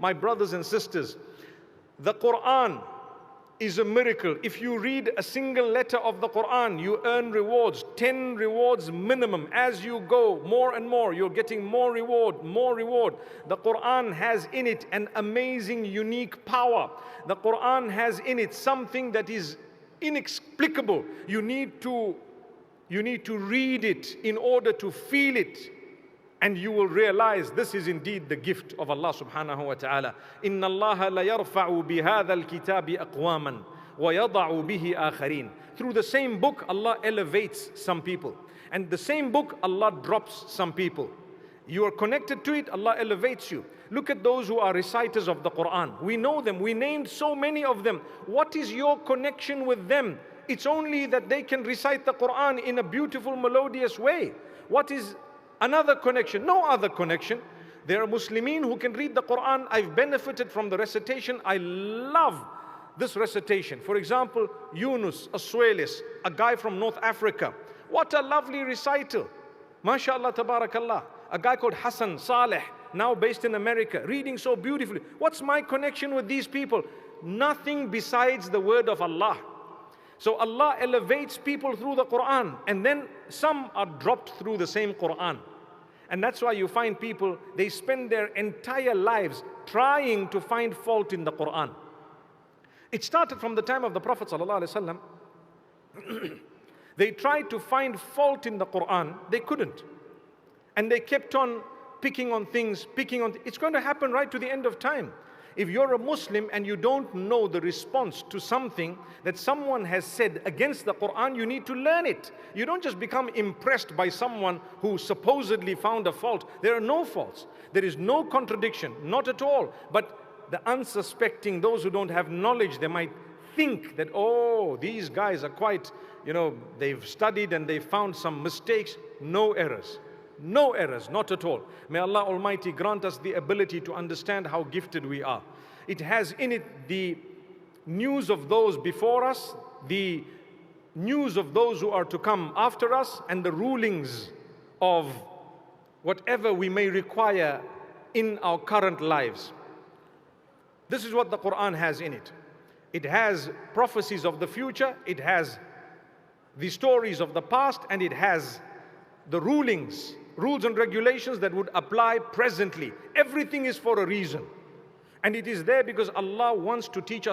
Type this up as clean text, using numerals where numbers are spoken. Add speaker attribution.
Speaker 1: My brothers and sisters, the Quran is a miracle. If you read a single letter of the Quran, you earn rewards, 10 rewards minimum. As you go more and more, you're getting more reward, more reward. The Quran has in it an amazing, unique power. The Quran has in it something that is inexplicable. You need to read it in order to feel it. And you will realize this is indeed the gift of Allah subhanahu wa ta'ala. Inna Allah la yarfa'u bihadha al-kitabi aqwaman wa yada'u bihi akharin. Through the same book, Allah elevates some people. And the same book, Allah drops some people. You are connected to it, Allah elevates you. Look at those who are reciters of the Quran. We know them, we named so many of them. What is your connection with them? It's only that they can recite the Quran in a beautiful, melodious way. What is another connection? No other connection. There are Muslimin who can read the Quran. I've benefited from the recitation. I love this recitation. For example, Yunus Aswalis, a guy from North Africa. What a lovely recital. MashaAllah, tabarakallah. A guy called Hassan Saleh, now based in America, reading so beautifully. What's my connection with these people? Nothing besides the word of Allah. So Allah elevates people through the Quran, and then some are dropped through the same Quran. And that's why you find people, they spend their entire lives trying to find fault in the Quran. It started from the time of the Prophet ﷺ. They tried to find fault in the Quran, they couldn't. And they kept on picking on things, it's going to happen right to the end of time. If you're a Muslim and you don't know the response to something that someone has said against the Quran, you need to learn it. You don't just become impressed by someone who supposedly found a fault. There are no faults. There is no contradiction, not at all. But the unsuspecting, those who don't have knowledge, they might think that, oh, these guys are quite, they've studied and they've found some mistakes. No errors. No errors, not at all. May Allah Almighty grant us the ability to understand how gifted we are. It has in it the news of those before us, the news of those who are to come after us, and the rulings of whatever we may require in our current lives. This is what the Quran has in it. It has prophecies of the future, it has the stories of the past, and it has the rules and regulations that would apply presently. Everything is for a reason. And it is there because Allah wants to teach us